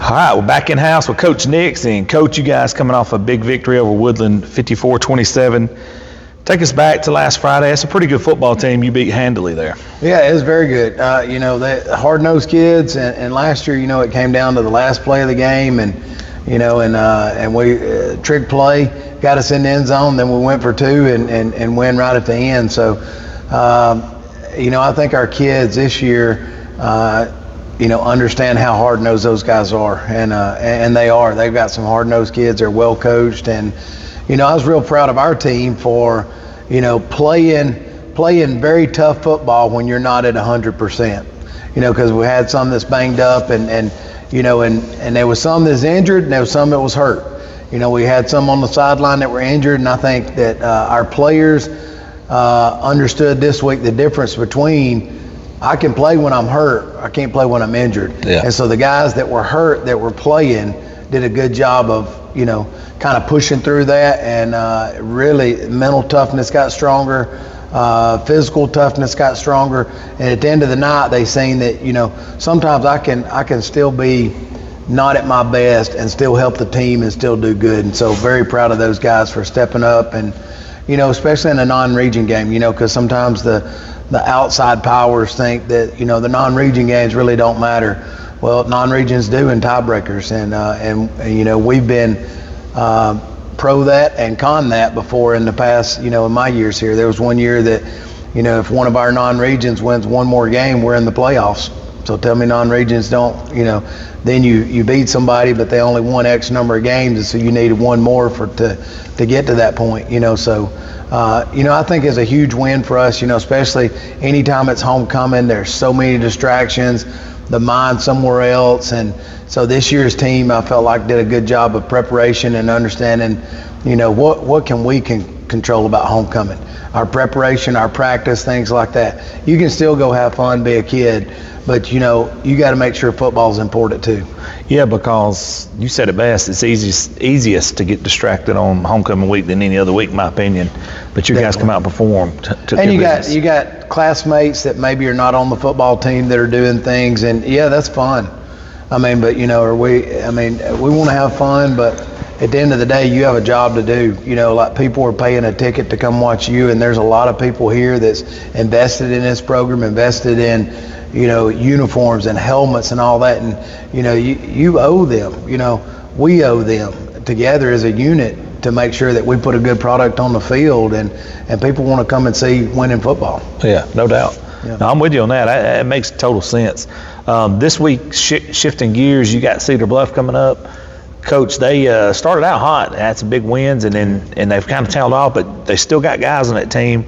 All right, we're back in house with Coach Nix, and Coach, you guys coming off a big victory over Woodland, 54-27. Take us back to last Friday. That's a pretty good football team you beat handily there. Yeah, it was very good. They hard-nosed kids, and last year, it came down to the last play of the game, and we trick play got us in the end zone. Then we went for two and win right at the end. So, I think our kids this year. Understand how hard-nosed those guys are, and they are. They've got some hard-nosed kids. They're well coached, and I was real proud of our team for playing very tough football when you're not at 100%. Because we had some that's banged up, and there was some that's injured, and there was some that was hurt. We had some on the sideline that were injured, and I think that our players understood this week the difference between I can play when I'm hurt. I can't play when I'm injured. Yeah. And so the guys that were hurt, that were playing, did a good job of, kind of pushing through that. And really, mental toughness got stronger. Physical toughness got stronger. And at the end of the night, they seen that, sometimes I can still be not at my best and still help the team and still do good. And so very proud of those guys for stepping up. And, especially in a non-region game, because sometimes the outside powers think that, the non-region games really don't matter. Well, non-regions do in tiebreakers. And we've been pro that and con that before in the past, in my years here. There was one year that, if one of our non-regions wins one more game, we're in the playoffs. So tell me non-regions don't, then you beat somebody, but they only won X number of games, and so you needed one more to get to that point, So, I think it's a huge win for us, especially anytime it's homecoming. There's so many distractions, the mind somewhere else. And so this year's team, I felt like, did a good job of preparation and understanding, what can we control about homecoming. Our preparation, our practice, things like that. You can still go have fun, be a kid, but, you got to make sure football's important too. Yeah, because you said it best. It's easiest to get distracted on homecoming week than any other week, in my opinion. But you guys come out and perform. And you got classmates that maybe are not on the football team that are doing things, and yeah, that's fun. But we want to have fun, but at the end of the day, you have a job to do. Like people are paying a ticket to come watch you, and there's a lot of people here that's invested in this program, invested in, uniforms and helmets and all that. And, you owe them, we owe them together as a unit to make sure that we put a good product on the field, and people want to come and see winning football. Yeah, no doubt. Yeah. No, I'm with you on that. It makes total sense. This week, shifting gears, you got Cedar Bluff coming up. Coach, they started out hot, had some big wins, and they've kind of tailed off, but they still got guys on that team.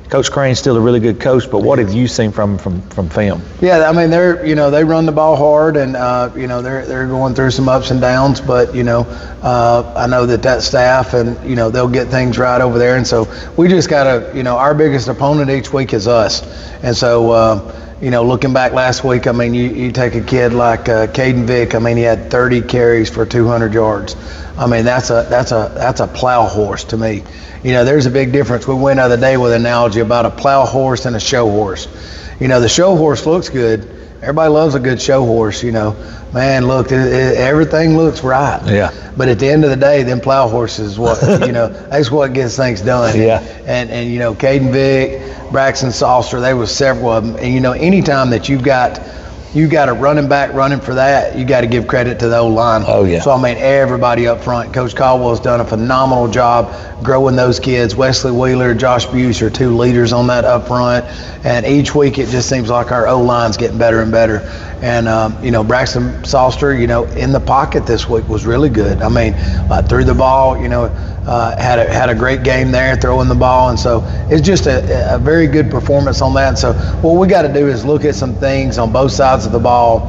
Coach Crane's still a really good coach, but what have you seen from film? Yeah, they're they run the ball hard, and they're going through some ups and downs, but I know that staff and they'll get things right over there, and so we just gotta our biggest opponent each week is us, and so looking back last week, you take a kid like Caden Vick. He had 30 carries for 200 yards. That's a plow horse to me. There's a big difference. We went the other day with an analogy about a plow horse and a show horse. The show horse looks good. Everybody loves a good show horse. Man, look, everything looks right. Yeah. But at the end of the day, them plow horses, that's what gets things done. Yeah. And Caden Vick, Braxton Salster, there was several of them. And anytime that you've got a running back running for that, you got to give credit to the O-line. Oh, yeah. So, everybody up front. Coach Caldwell's done a phenomenal job growing those kids. Wesley Wheeler, Josh Buse are two leaders on that up front. And each week it just seems like our O-line's getting better and better. And, Braxton Salster, in the pocket this week was really good. Threw the ball, had a great game there throwing the ball. And so it's just a very good performance on that. And so what we got to do is look at some things on both sides of the ball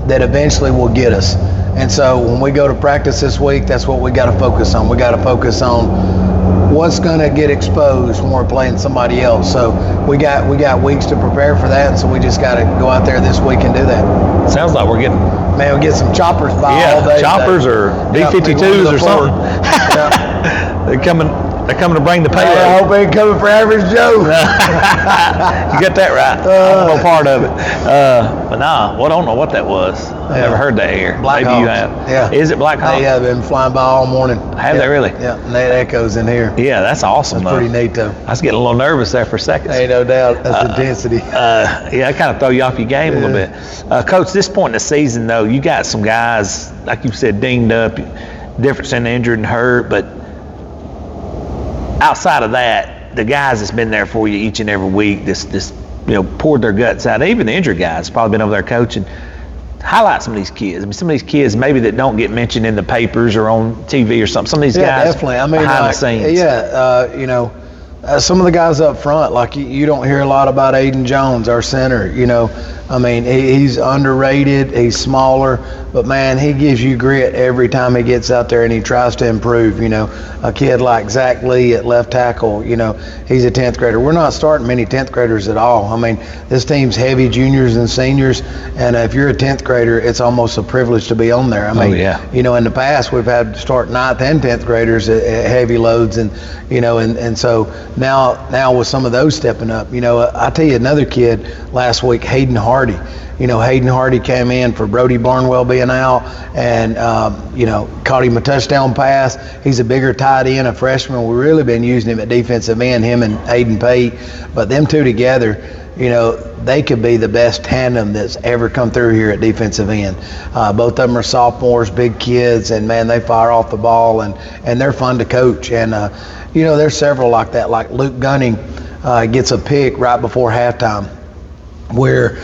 that eventually will get us. And so when we go to practice this week, that's what we got to focus on. We got to focus on what's going to get exposed when we're playing somebody else. So we got weeks to prepare for that, and so we just got to go out there this week and do that. Sounds like we're getting we get some choppers by all day. Choppers today. or B-52s or something. They're coming to bring the payload. I hope they ain't coming for Average Joe. You got that right. I'm no part of it. But nah, I don't know what that was. I've never heard that here. Black Maybe Hawks. you have. Yeah. Is it Black Hawk? They have been flying by all morning. Have they really? Yeah, and that echoes in here. Yeah, that's awesome. That's pretty neat, though. I was getting a little nervous there for a second. Ain't no doubt. That's intensity. Yeah, I kind of throw you off your game a little bit. Coach, this point in the season, though, you got some guys, like you said, dinged up, difference in injured and hurt, but outside of that, the guys that's been there for you each and every week, this poured their guts out. Even the injured guys probably been over there coaching. Highlight some of these kids. I mean, some of these kids maybe that don't get mentioned in the papers or on TV or something. Some of these guys definitely. I mean, behind the scenes. Some of the guys up front, like you don't hear a lot about Aiden Jones, our center. I mean, he's underrated. He's smaller, but man, he gives you grit every time he gets out there and he tries to improve. A kid like Zach Lee at left tackle, he's a 10th grader. We're not starting many 10th graders at all. I mean, this team's heavy juniors and seniors, and if you're a 10th grader, it's almost a privilege to be on there. I mean, in the past we've had to start 9th and 10th graders at heavy loads, and so now with some of those stepping up, I tell you another kid last week, Hayden Hardy. Hayden Hardy came in for Brody Barnwell being out and, caught him a touchdown pass. He's a bigger tight end, a freshman. We've really been using him at defensive end, him and Aiden Pate. But them two together, they could be the best tandem that's ever come through here at defensive end. Both of them are sophomores, big kids, and, man, they fire off the ball, and they're fun to coach. And, there's several like that, like Luke Gunning gets a pick right before halftime, where,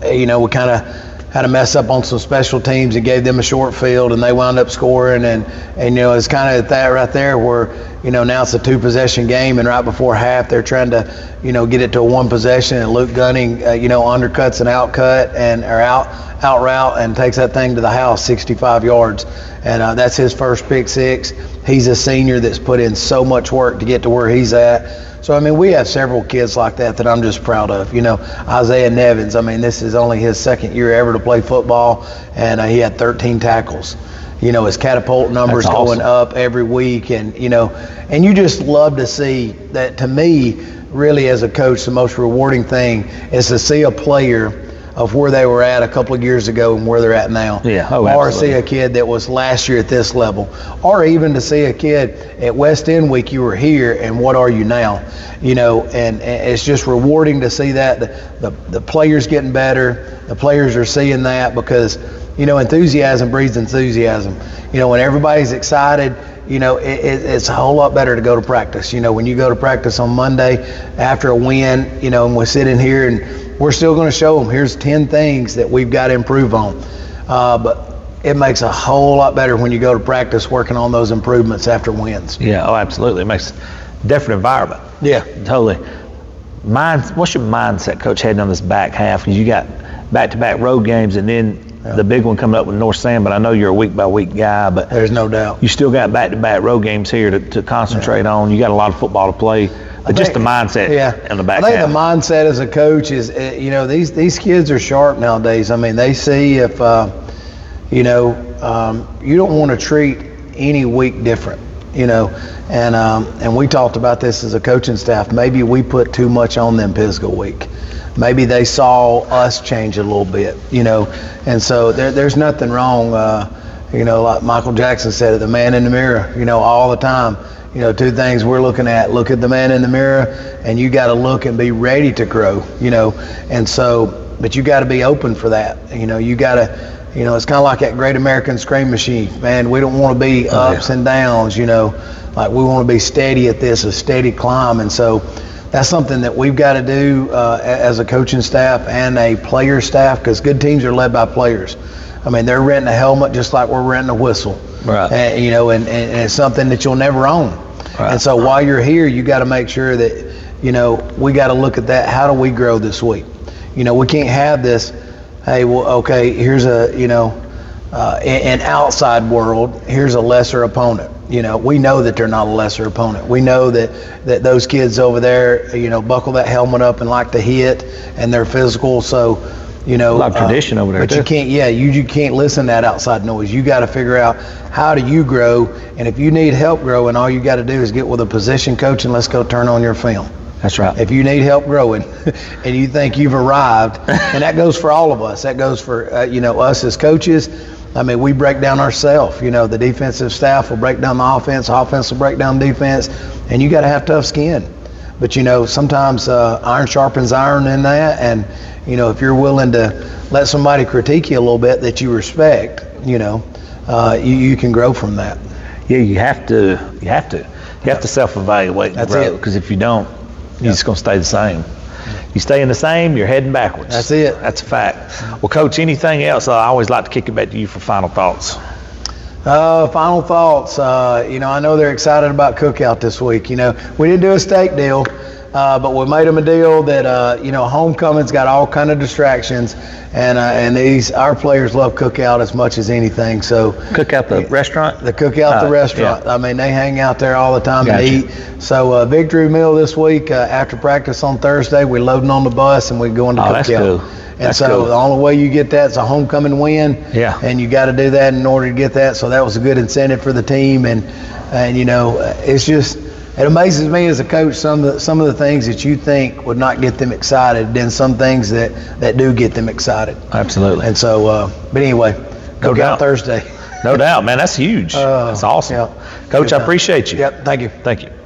we kind of had a mess up on some special teams and gave them a short field, and they wound up scoring. And it's kind of at that right there where, now it's a 2-possession game, and right before half they're trying to, get it to a 1 possession, and Luke Gunning, undercuts an out route and takes that thing to the house 65 yards. And that's his first pick 6. He's a senior that's put in so much work to get to where he's at. So, I mean, we have several kids like that I'm just proud of. Isaiah Nevins, I mean, this is only his 2nd year ever to play football, and he had 13 tackles. His catapult numbers going up every week, and you just love to see that. To me, really, as a coach, the most rewarding thing is to see a player of where they were at a couple of years ago and where they're at now. Yeah. Or see a kid that was last year at this level. Or even to see a kid at West End Week, you were here, and what are you now? And it's just rewarding to see that. The players getting better. The players are seeing that because, enthusiasm breeds enthusiasm. When everybody's excited, it's a whole lot better to go to practice. When you go to practice on Monday after a win, and we're sitting here and we're still going to show them, here's 10 things that we've got to improve on. But it makes a whole lot better when you go to practice working on those improvements after wins. Yeah, absolutely. It makes a different environment. Yeah. Totally. What's your mindset, Coach, heading on this back half? Because you got back-to-back road games and then the big one coming up with North Sam, but I know you're a week-by-week guy. But there's no doubt. You still got back-to-back road games here to concentrate on. You got a lot of football to play. But just the mindset in the back half. I think the mindset as a coach is, these kids are sharp nowadays. I mean, they see if, you don't want to treat any week different, and we talked about this as a coaching staff. Maybe we put too much on them Pisgah week. Maybe they saw us change a little bit, and so there's nothing wrong, like Michael Jackson said, the man in the mirror, all the time. 2 things we're looking at. Look at the man in the mirror, and you got to look and be ready to grow, and so, but you got to be open for that. You got to, it's kind of like that Great American Scream Machine. Man, we don't want to be ups and downs, like we want to be steady at this, a steady climb. And so that's something that we've got to do as a coaching staff and a player staff, because good teams are led by players. I mean, they're renting a helmet just like we're renting a whistle. Right. And, and it's something that you'll never own. Right. And so while you're here, you got to make sure that, we got to look at that. How do we grow this week? We can't have this, hey, well, okay, here's a, in outside world, here's a lesser opponent. We know that they're not a lesser opponent. We know that those kids over there, buckle that helmet up and like to hit, and they're physical. So, a lot of tradition over there. But you can't, you can't listen to that outside noise. You got to figure out how do you grow, and if you need help growing, all you got to do is get with a position coach and let's go turn on your film. That's right. If you need help growing and you think you've arrived, and that goes for all of us. That goes for, us as coaches. I mean, we break down ourselves. The defensive staff will break down the offense will break down defense, and you got to have tough skin. But, sometimes iron sharpens iron in that, and, if you're willing to let somebody critique you a little bit that you respect, you can grow from that. Yeah, you have to self-evaluate and grow, because if you don't, you're just going to stay the same. You staying the same, you're heading backwards. That's it. That's a fact. Well, Coach, anything else? I always like to kick it back to you for final thoughts. Final thoughts. I know they're excited about Cookout this week. We didn't do a steak deal, but we made them a deal that, homecoming's got all kind of distractions, and our players love Cookout as much as anything. So Cookout the restaurant? The Cookout the restaurant. Yeah. I mean, they hang out there all the time and eat. So victory meal this week after practice on Thursday. We're loading on the bus and we're going to Cookout. That's cool. And so the only way you get that is a homecoming win. Yeah. And you got to do that in order to get that. So that was a good incentive for the team. And it's just, it amazes me as a coach, some of the things that you think would not get them excited, then some things that do get them excited. Absolutely. And so, but anyway, Cookout Thursday. No doubt, man. That's huge. That's awesome. Yeah. Coach, I appreciate you. Yep. Thank you. Thank you.